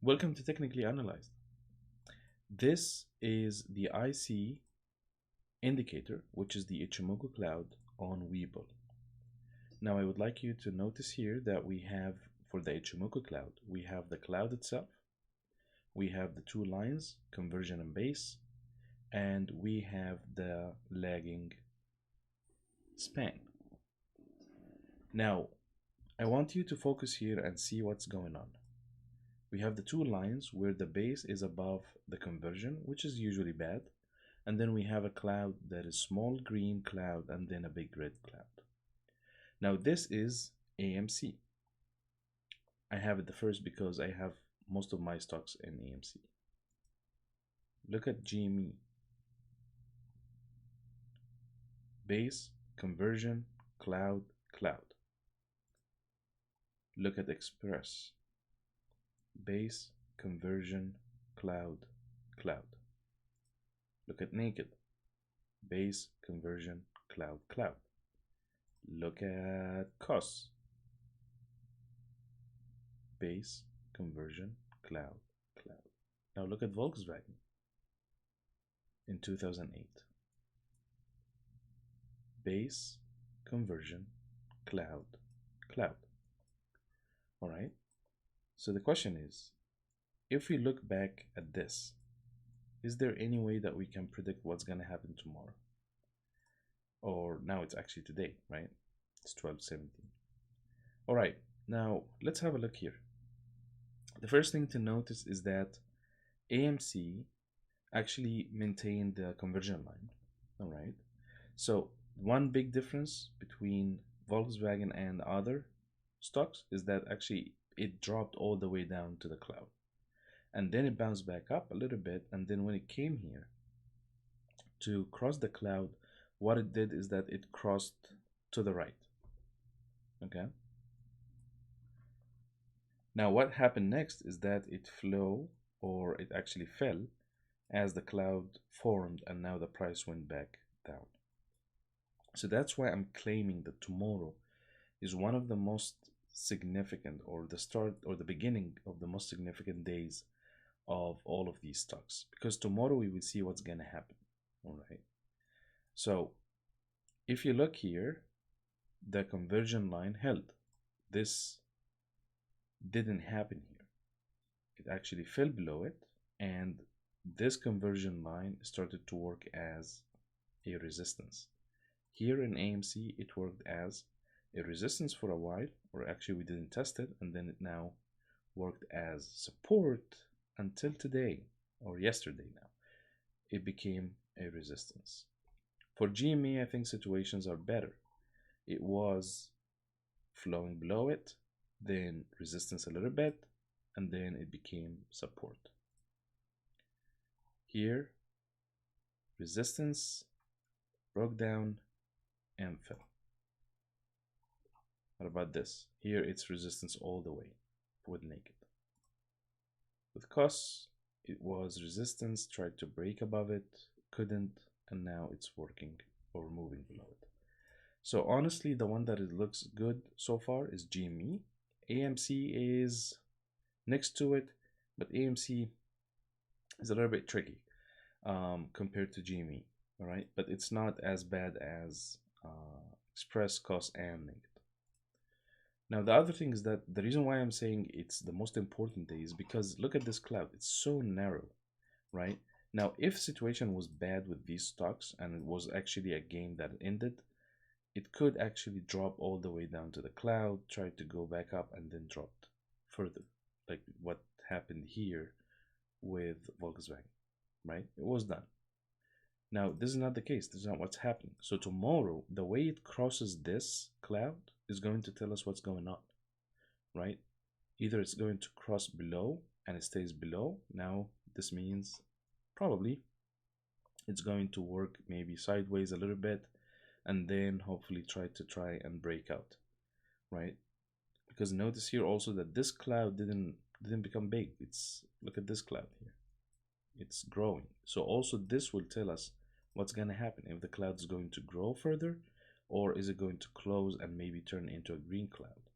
Welcome to Technically Analyzed. This is the IC indicator, which is the Ichimoku cloud on Webull. Now I would like you to notice here that we have, for the Ichimoku cloud, we have the cloud itself, we have the two lines, conversion and base, and we have the lagging span. Now, I want you to focus here and see what's going on. We have the two lines where the base is above the conversion, which is usually bad. And then we have a cloud that is small green cloud and then a big red cloud. Now this is AMC. I have it the first because I have most of my stocks in AMC. Look at GME. Base, conversion, cloud, cloud. Look at Express. Base, conversion, cloud, cloud. Look at Naked. Base, conversion, cloud, cloud. Look at KOSS. Base, conversion, cloud, cloud. Now look at Volkswagen in 2008. Base, conversion, cloud, cloud. All right. So the question is, if we look back at this, is there any way that we can predict what's going to happen tomorrow? Or now it's actually today, right? It's 12/17. All right, now let's have a look here. The first thing to notice is that AMC actually maintained the conversion line. All right. So one big difference between Volkswagen and other stocks is that actually it dropped all the way down to the cloud. And then it bounced back up a little bit. And then when it came here to cross the cloud, what it did is that it crossed to the right. Okay. Now what happened next is that it actually fell as the cloud formed, and now the price went back down. So that's why I'm claiming that tomorrow is one of the most significant, or the start or the beginning of the most significant days of all of these stocks, because tomorrow we will see what's going to happen. All right. So if you look here, the conversion line held. This didn't happen here. It actually fell below it, and this conversion line started to work as a resistance. Here in AMC, it worked as a resistance for a while, or actually we didn't test it, and then it now worked as support until today, or yesterday now. It became a resistance. For GME, I think situations are better. It was flowing below it, then resistance a little bit, and then it became support. Here, resistance, broke down, and fell. What about this? Here it's resistance all the way with Naked. With KOSS, it was resistance, tried to break above it, couldn't, and now it's working or moving below it. So honestly, the one that it looks good so far is GME. AMC is next to it, but AMC is a little bit tricky compared to GME. All right, but it's not as bad as Express, KOSS, and Naked. Now the other thing is that the reason why I'm saying it's the most important day is because look at this cloud. It's so narrow, right? Now if situation was bad with these stocks and it was actually a game that ended, it could actually drop all the way down to the cloud, try to go back up, and then dropped further, like what happened here with Volkswagen, right? It was done. Now, this is not the case. This is not what's happening. So tomorrow, the way it crosses this cloud is going to tell us what's going on, right? Either it's going to cross below and it stays below. Now, this means probably it's going to work maybe sideways a little bit, and then hopefully try and break out, right? Because notice here also that this cloud didn't become big. Look at this cloud here. It's growing. So also this will tell us what's going to happen, if the cloud is going to grow further, or is it going to close and maybe turn into a green cloud.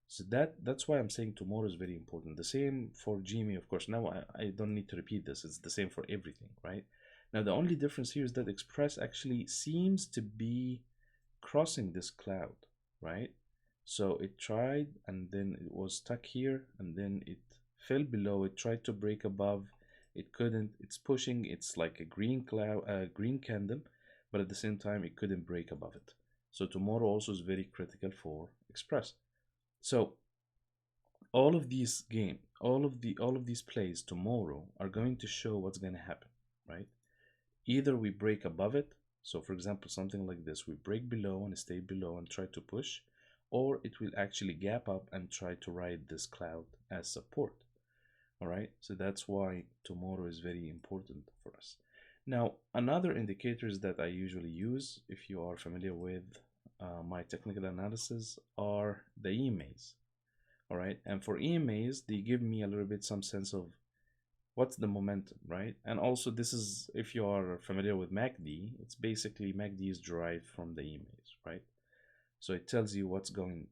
So that's why I'm saying tomorrow is very important. The same for GME, of course. Now I don't need to repeat this. It's the same for everything, right? Now the only difference here is that Express actually seems to be crossing this cloud, right? So it tried and then it was stuck here and then it fell below. It tried to break above. It couldn't. It's pushing. It's like a green cloud, a green candle, but at the same time it couldn't break above it. So tomorrow also is very critical for Express. So all of these plays tomorrow are going to show what's going to happen, right? Either we break above it, so for example something like this, we break below and stay below and try to push, or it will actually gap up and try to ride this cloud as support. All right, so that's why tomorrow is very important for us. Now another indicators that I usually use, if you are familiar with my technical analysis, are the EMAs. All right, and for EMAs they give me a little bit some sense of what's the momentum, right? And also this is, if you are familiar with MACD, it's basically MACD is derived from the EMAs, right? So it tells you what's going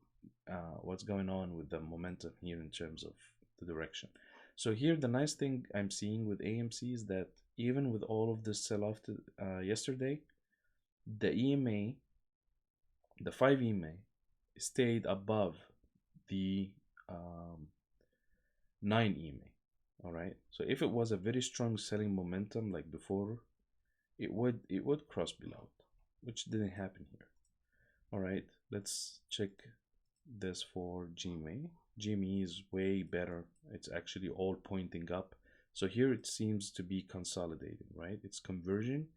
on with the momentum here in terms of the direction. So here the nice thing I'm seeing with AMC is that even with all of this sell-off yesterday, the EMA, the 5 EMA stayed above the 9 EMA. All right, so if it was a very strong selling momentum like before, it would cross below it, which didn't happen here. All right, let's check this for GME. GME is way better. It's actually all pointing up. So here it seems to be consolidating, right? It's converging,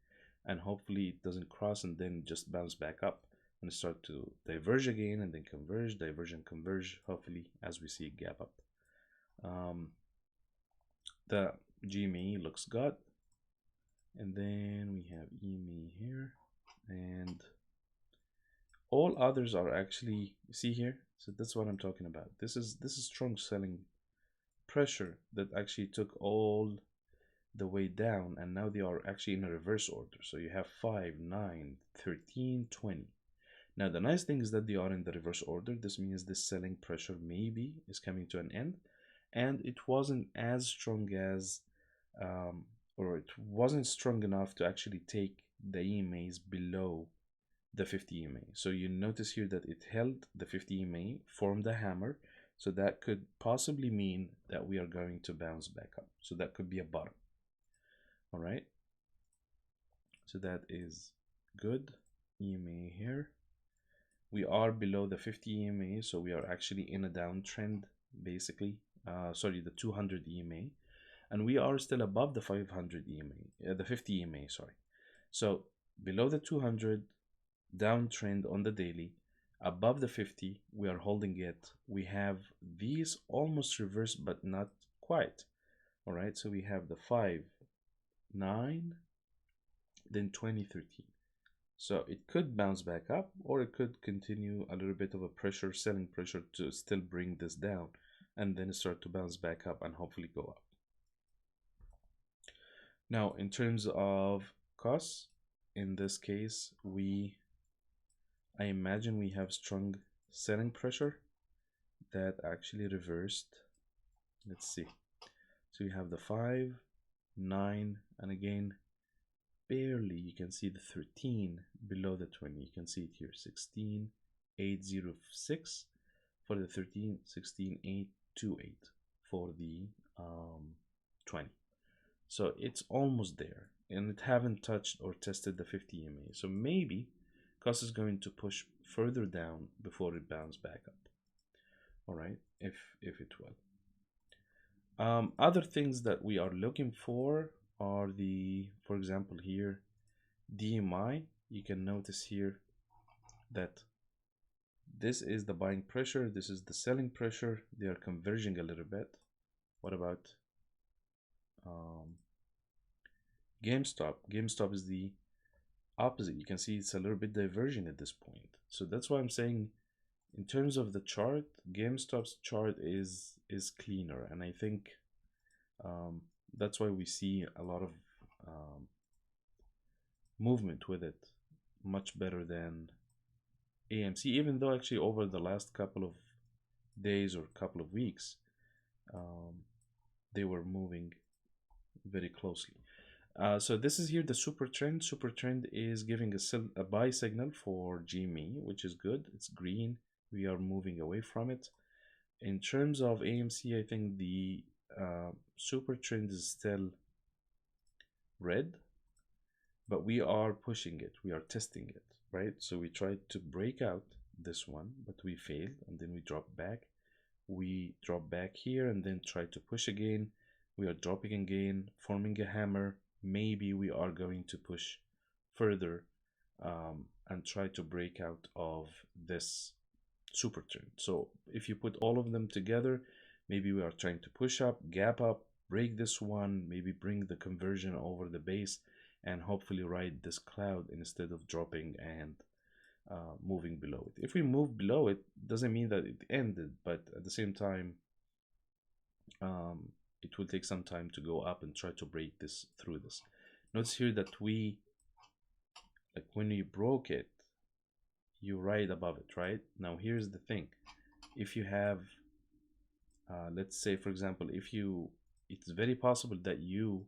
and hopefully it doesn't cross and then just bounce back up and start to diverge again and then converge, diverge and converge, hopefully as we see a gap up. The GME looks good, and then we have EME here, and all others are actually, see here, so that's what I'm talking about. This is strong selling pressure that actually took all the way down, and now they are actually in a reverse order. So you have 5, 9, 13, 20. Now the nice thing is that they are in the reverse order. This means this selling pressure maybe is coming to an end, and it wasn't as strong as or it wasn't strong enough to actually take the EMAs below the 50 EMA. So you notice here that it held the 50 EMA, formed a hammer, so that could possibly mean that we are going to bounce back up. So that could be a bottom. All right, so that is good. EMA here, we are below the 50 EMA, so we are actually in a downtrend basically. Sorry, the 200 EMA, and we are still above the 500 EMA, the 50 EMA, sorry. So below the 200, downtrend on the daily, above the 50, we are holding it. We have these almost reversed, but not quite. All right, so we have the 5, 9, then 20, 13. So it could bounce back up, or it could continue a little bit of a pressure, selling pressure, to still bring this down and then start to bounce back up and hopefully go up. Now, in terms of KOSS, in this case, I imagine we have strong selling pressure that actually reversed. Let's see. So we have the 5, 9, and again, barely you can see the 13 below the 20. You can see it here, 16, 806 for the 13, 16, 828 for the 20. So it's almost there, and it haven't touched or tested the 50 EMA. So maybe KOSS is going to push further down before it bounces back up. All right, if it will. Other things that we are looking for are for example here, DMI. You can notice here that this is the buying pressure, this is the selling pressure. They are converging a little bit. What about GameStop? GameStop is the opposite. You can see it's a little bit diverging at this point. So that's why I'm saying, in terms of the chart, GameStop's chart is cleaner, and I think that's why we see a lot of movement with it, much better than AMC, even though actually over the last couple of days or a couple of weeks, um, they were moving very closely. So this is here the super trend. Super trend is giving a buy signal for GME, which is good. It's green. We are moving away from it. In terms of AMC, I think the super trend is still red, but we are pushing it. We are testing it, right? So we tried to break out this one, but we failed, and then we drop back. We drop back here and then try to push again. We are dropping again, forming a hammer. Maybe we are going to push further and try to break out of this super trend. So if you put all of them together, maybe we are trying to push up, gap up, break this one, maybe bring the conversion over the base, and hopefully ride this cloud instead of dropping and moving below it. If we move below it, doesn't mean that it ended, but at the same time, it will take some time to go up and try to break this through this. Notice here that we, like when you broke it, you ride above it, right? Now here's the thing. If you have, let's say for example, if you, it's very possible that you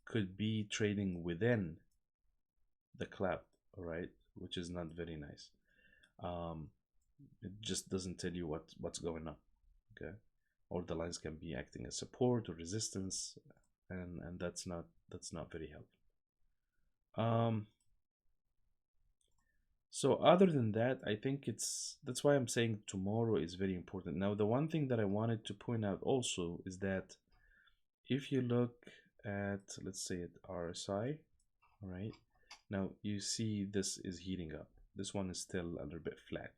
could be trading within the cloud, all right, which is not very nice. It just doesn't tell you what's going on, okay? Or the lines can be acting as support or resistance, and that's not very helpful. So other than that, I think that's why I'm saying tomorrow is very important. Now, the one thing that I wanted to point out also is that if you look at, let's say at RSI, all right, now you see this is heating up. This one is still a little bit flat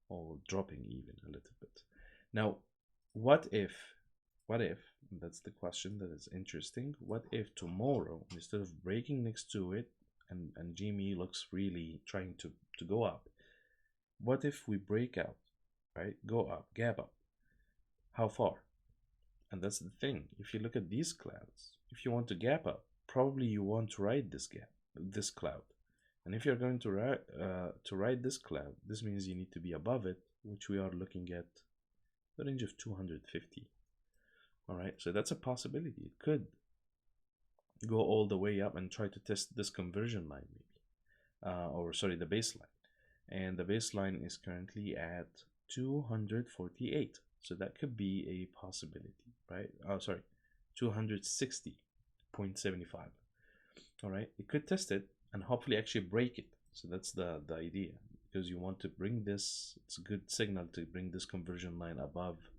or dropping even a little bit. Now, what if, that's the question that is interesting. What if tomorrow, instead of breaking next to it, and GME looks really trying to go up, what if we break out, right? Go up, gap up. How far? And that's the thing. If you look at these clouds, if you want to gap up, probably you want to ride this cloud. And if you're going to ride this cloud, this means you need to be above it, which we are looking at the range of 250. All right, so that's a possibility. It could go all the way up and try to test this conversion line, maybe, or sorry, the baseline. And the baseline is currently at 248. So that could be a possibility, right? Oh, sorry, 260.75. All right, it could test it and hopefully actually break it. So that's the idea, because you want to bring this, it's a good signal to bring this conversion line above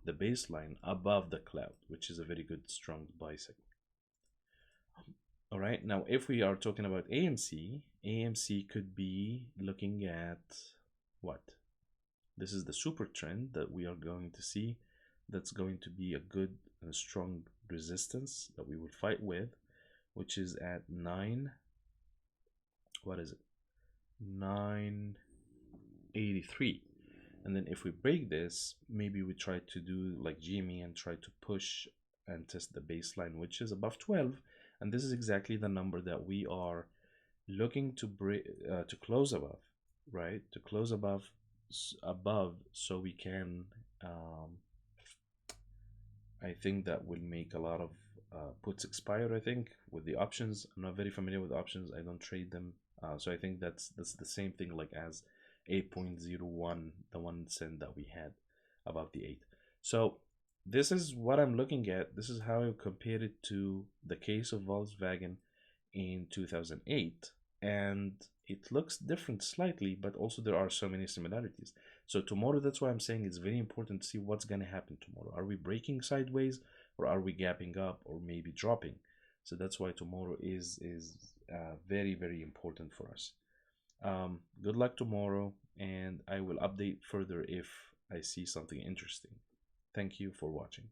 the baseline, above the cloud, which is a very good strong buy signal. All right, now if we are talking about AMC could be looking at what? This is the super trend that we are going to see. That's going to be a good and strong resistance that we will fight with, which is at 9, what is it? 983. And then if we break this, maybe we try to do like GME and try to push and test the baseline, which is above 12. And this is exactly the number that we are looking to break, to close above, right? To close above, so we can, I think that will make a lot of puts expire, I think, with the options. I'm not very familiar with options. I don't trade them. So I think that's the same thing like as 8.01, the 1 cent that we had about the 8. So this is what I'm looking at. This is how I compare it to the case of Volkswagen in 2008. And it looks different slightly, but also there are so many similarities. So tomorrow, that's why I'm saying it's very important to see what's going to happen tomorrow. Are we breaking sideways, or are we gapping up, or maybe dropping? So that's why tomorrow is very, very important for us. Good luck tomorrow, and I will update further if I see something interesting. Thank you for watching.